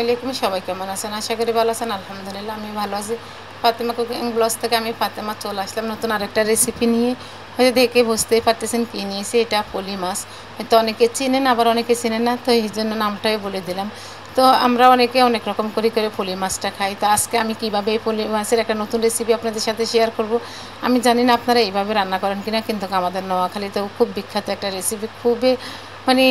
আলাইকুম, সবাই কেমন আছেন? আশা করি ভালো আছেন। আলহামদুলিল্লাহ আমি ভালো আছি। ফাতেমা কুকিং ব্লগস থেকে আমি ফাতেমা চলে আসলাম নতুন আরেকটা রেসিপি নিয়ে। হয়তো দেখে বুঝতেই পারতেছেন কী নিয়েছি। এটা পলি মাছ। হয়তো অনেকে চিনেন, আবার অনেকে চিনেন না, তো এই জন্য নামটাই বলে দিলাম। তো আমরা অনেকে অনেক রকম করে পলি মাছটা খাই। তো আজকে আমি কীভাবে এই পলি মাছের একটা নতুন রেসিপি আপনাদের সাথে শেয়ার করব। আমি জানি না আপনারা এইভাবে রান্না করেন কিনা, কিন্তু আমাদের নোয়াখালীতেও খুব বিখ্যাত একটা রেসিপি, খুবই মানে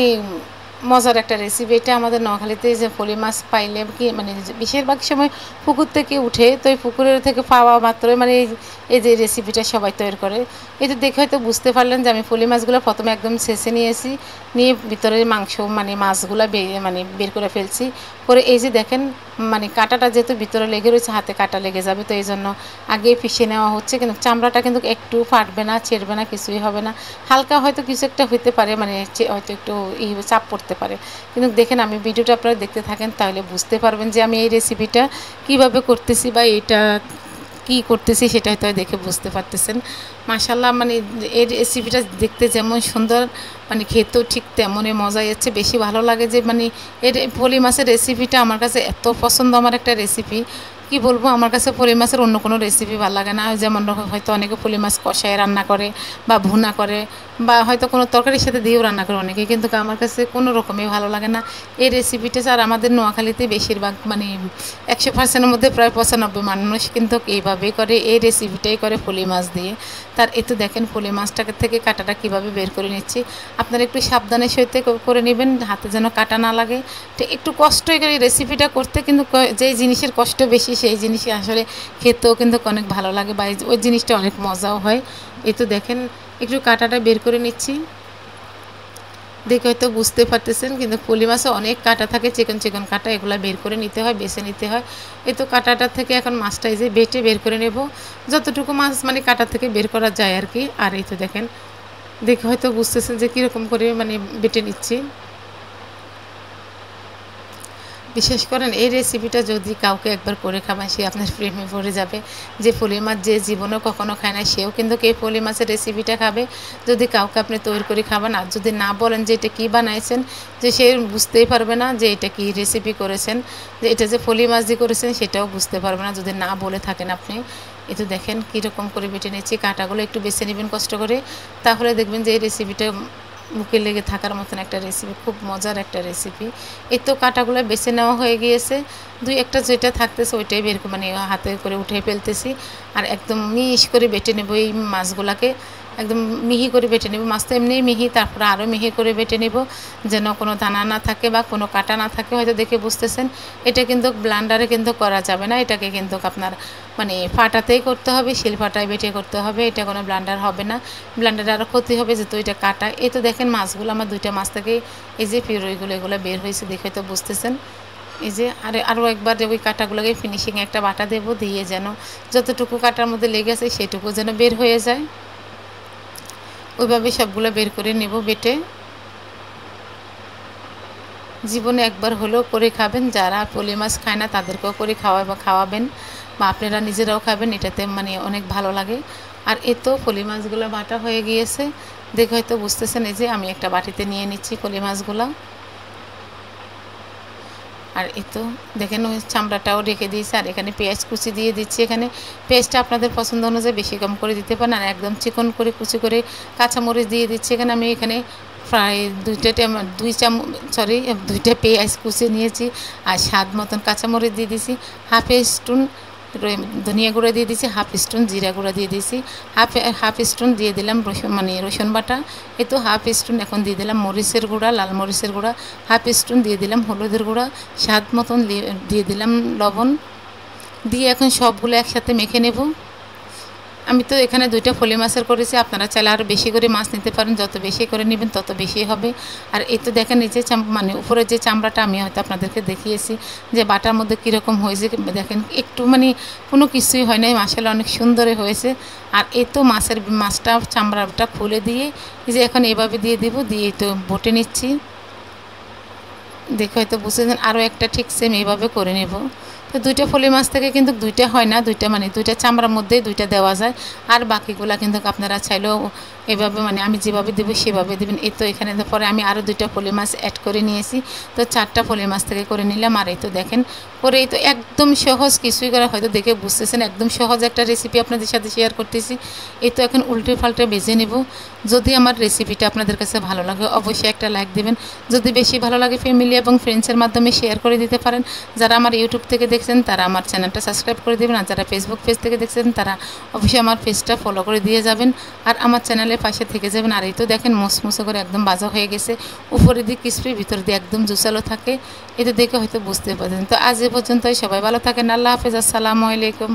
মজার একটা রেসিপি। এটা আমাদের নোয়াখালীতে যে পলি মাছ পাইলে কি মানে বেশিরভাগ সময় পুকুর থেকে উঠে, তো এই পুকুরের থেকে পাওয়া মাত্রই মানে এই যে রেসিপিটা সবাই তৈরি করে। এটা দেখে হয়তো বুঝতে পারলেন যে আমি পলি মাছগুলো প্রথমে একদম ছেঁচে নিয়েছি, নিয়ে ভিতরের মাংস মানে মাছগুলো বের করে ফেলছি। করে এই যে দেখেন মানে কাঁটাটা যেহেতু ভিতরে লেগে রয়েছে, হাতে কাঁটা লেগে যাবে, তো এই জন্য আগে পিষে নেওয়া হচ্ছে। কিন্তু চামড়াটা কিন্তু একটু ফাটবে না, ছেড়বে না, কিছুই হবে না। হালকা হয়তো কিছু একটা হইতে পারে, মানে হয়তো একটু চাপ পড়তে পারে। কিন্তু দেখেন আমি ভিডিওটা আপনারা দেখতে থাকেন, তাহলে বুঝতে পারবেন যে আমি এই রেসিপিটা কিভাবে করতেছি বা এটা কী করতেছি সেটা হয়তো দেখে বুঝতে পারতেছেন। মাশাআল্লাহ, মানে এই রেসিপিটা দেখতে যেমন সুন্দর, মানে খেতেও ঠিক তেমনই মজা যাচ্ছে। বেশি ভালো লাগে যে মানে এর পলি মাছের রেসিপিটা আমার কাছে এত পছন্দ, আমার একটা রেসিপি কি বলবো। আমার কাছে পলি মাছের অন্য কোনো রেসিপি ভালো লাগে না। যেমন হয়তো অনেকে পলি মাছ কষায় রান্না করে বা ভুনা করে, বা হয়তো কোনো তরকারির সাথে দিয়েও রান্না করে অনেকে, কিন্তু আমার কাছে কোনো রকমই ভালো লাগে না এই রেসিপিটা। আর আমাদের নোয়াখালীতে বেশিরভাগ মানে 100%-এর মধ্যে প্রায় 95 মানুষ কিন্তু এইভাবেই করে, এই রেসিপিটাই করে পলি মাছ দিয়ে। তার এতে দেখেন পলি মাছটাকে থেকে কাঁটাটা কীভাবে বের করে নিচ্ছি। আপনারা একটু সাবধানের সহিত করে নেবেন, হাতে যেন কাটা না লাগে। তো একটু কষ্ট করে এই রেসিপিটা করতে, কিন্তু যেই জিনিসের কষ্ট বেশি সেই জিনিসই আসলে খেতেও কিন্তু অনেক ভালো লাগে, বা ওই জিনিসটা অনেক মজাও হয়। এই তো দেখেন একটু কাঁটাটা বের করে নিচ্ছি, দেখে হয়তো বুঝতে পারতেছেন। কিন্তু পলি মাছে অনেক কাঁটা থাকে, চিকন চিকন কাঁটা, এগুলো বের করে নিতে হয়, বেছে নিতে হয়। এই তো কাঁটাটা থেকে এখন মাছটা এই যে বেটে বের করে নেব, যতটুকু মাছ মানে কাঁটা থেকে বের করা যায় আর কি। আর এই তো দেখেন, দেখে হয়তো বুঝতেছেন যে কীরকম করে মানে বেটে নিচ্ছি। বিশেষ করেন এই রেসিপিটা যদি কাউকে একবার করে খাবেন, সে আপনার প্রেমে পড়ে যাবে। যে পলি মাছ যে জীবনেও কখনো খায় না, সেও কিন্তু এই পলি মাছের রেসিপিটা খাবে যদি কাউকে আপনি তৈরি করে খাবেন। আর যদি না বলেন যে এটা কী বানাইছেন, যে সে বুঝতেই পারবে না যে এটা কী রেসিপি করেছেন, যে এটা যে পলি মাছ দিয়ে করেছেন সেটাও বুঝতে পারবে না যদি না বলে থাকেন আপনি। এই তো দেখেন কীরকম করে বেটে নিচ্ছি। কাঁটাগুলো একটু বেছে নেবেন কষ্ট করে, তাহলে দেখবেন যে এই রেসিপিটা মুখে লেগে থাকার মতন একটা রেসিপি, খুব মজার একটা রেসিপি। এই তো কাঁটাগুলো বেছে নেওয়া হয়ে গিয়েছে, দুই একটা যেটা থাকতেছে ওইটাই বের মানে হাতে করে উঠে ফেলতেছি। আর একদম মিহিস করে বেটে নেব এই মাছগুলোকে, একদম মিহি করে বেটে নেব। মাছ তো এমনিই মিহি, তারপরে আরও মিহি করে বেটে নেব, যেন কোনো দানা না থাকে বা কোনো কাটা না থাকে। হয়তো দেখে বুঝতেছেন এটা কিন্তু ব্লান্ডারে কিন্তু করা যাবে না, এটাকে কিন্তু আপনার মানে ফাটাতেই করতে হবে, শিলপাটায় বেটে করতে হবে। এটা কোনো ব্লান্ডার হবে না, ব্লান্ডারে আরও ক্ষতি হবে, যেহেতু এটা কাটা। এই তো দেখেন মাছগুলো আমার দুইটা মাছ থেকে এই যে পিউরিগুলো এগুলো বের হয়েছে, দেখে তো বুঝতেছেন। এই যে আরও একবার ওই কাঁটাগুলোকে ফিনিশিংয়ে একটা বাটা দেবো, দিয়ে যেন যতটুকু কাটার মধ্যে লেগেছে সেটুকু যেন বের হয়ে যায়। ওইভাবে সবগুলো বের করে নেব বেটে। জীবনে একবার হলেও করে খাবেন, যারা পলি মাছ খায় না তাদেরকেও করে খাওয়াবেন, বা আপনারা নিজেরাও খাবেন, এটাতে মানে অনেক ভালো লাগে। আর এ তো পলি মাছগুলো বাটা হয়ে গিয়েছে, দেখে হয়তো বুঝতেছেন। এই যে আমি একটা বাটিতে নিয়ে নিচ্ছি পলি মাছগুলো। আর এই তো দেখেন ওই চামড়াটাও রেখে দিয়েছি। আর এখানে পেঁয়াজ কুচি দিয়ে দিচ্ছি। এখানে পেঁয়াজটা আপনাদের পছন্দ অনুযায়ী বেশি কম করে দিতে পারেন। আর একদম চিকন করে কুচি করে কাঁচামরিচ দিয়ে দিচ্ছি। এখানে আমি এখানে প্রায় দুইটা পেঁয়াজ কুচি নিয়েছি, আর স্বাদ মতন কাঁচামরিচ দিয়ে দিয়েছি, হাফ স্পুন ধনিয়া গুঁড়া দিয়ে দিয়েছি, হাফ স্পুন জিরা গুঁড়া দিয়ে দিয়েছি, হাফ স্পুন দিয়ে দিলাম রসুন বাটা। এই তো হাফ স্পুন এখন দিয়ে দিলাম মরিচের গুঁড়া, লাল মরিচের গুঁড়া, হাফ স্পুন দিয়ে দিলাম হলুদের গুঁড়া, স্বাদ মতন দিয়ে দিলাম লবণ, দিয়ে এখন সবগুলো একসাথে মেখে নেব। আমি তো এখানে দুইটা পলি মাছের করেছি, আপনারা চাইলে আরও বেশি করে মাছ নিতে পারেন, যত বেশি করে নেবেন তত বেশি হবে। আর এই তো দেখেন এই যে মানে উপরের যে চামড়াটা আমি হয়তো আপনাদেরকে দেখিয়েছি যে বাটার মধ্যে কীরকম হয়েছে, দেখেন একটু মানে কোনো কিছুই হয় নাই, মাশাআল্লাহ অনেক সুন্দরই হয়েছে। আর এই তো মাছটা চামড়াটা খুলে দিয়ে এই যে এখন এভাবে দিয়ে দিব, দিয়ে তো বটে নিচ্ছি। দেখে হয়তো বুঝেছেন, আরও একটা ঠিক সেম এইভাবে করে নেব। তো দুইটা ফলি মাছ থেকে কিন্তু দুইটা হয় না, দুইটা মানে দুইটা চামড়ার মধ্যেই দুইটা দেওয়া যায়। আর বাকিগুলা কিন্তু আপনারা চাইলেও এভাবে মানে আমি যেভাবে দেবো সেভাবে দেবেন। এই তো এখানে পরে আমি আরও দুইটা ফলি মাছ অ্যাড করে নিয়েছি, তো 4টা ফলি মাছ থেকে করে নিলাম। আর এই তো দেখেন পরে এই তো একদম সহজ, কিছুই করে হয়তো দেখে বুঝতেছেন একদম সহজ একটা রেসিপি আপনাদের সাথে শেয়ার করতেছি। এই তো এখন উল্টে পাল্টে ভেজে নেব। যদি আমার রেসিপিটা আপনাদের কাছে ভালো লাগে অবশ্যই একটা লাইক দেবেন, যদি বেশি ভালো লাগে ফ্যামিলি এবং ফ্রেন্ডসের মাধ্যমে শেয়ার করে দিতে পারেন। যারা আমার ইউটিউব থেকে দেখছেন তারা আমার চ্যানেলটা সাবস্ক্রাইব করে দেবেন, আর যারা ফেসবুক পেজ থেকে দেখছেন তারা অবশ্যই আমার পেজটা ফলো করে দিয়ে যাবেন আর আমার চ্যানেলের পাশে থেকে যাবেন। আর এই তো দেখেন মুসমুসো করে একদম ভাজা হয়ে গেছে, উপরে দিয়ে ক্রিসপি ভিতর দিয়ে একদম জুসালো থাকে। এটা দেখে হয়তো বুঝতে পারছেন। তো আজ এ পর্যন্তই, সবাই ভালো থাকেন, আল্লাহ হাফেজ, আসসালামু আলাইকুম।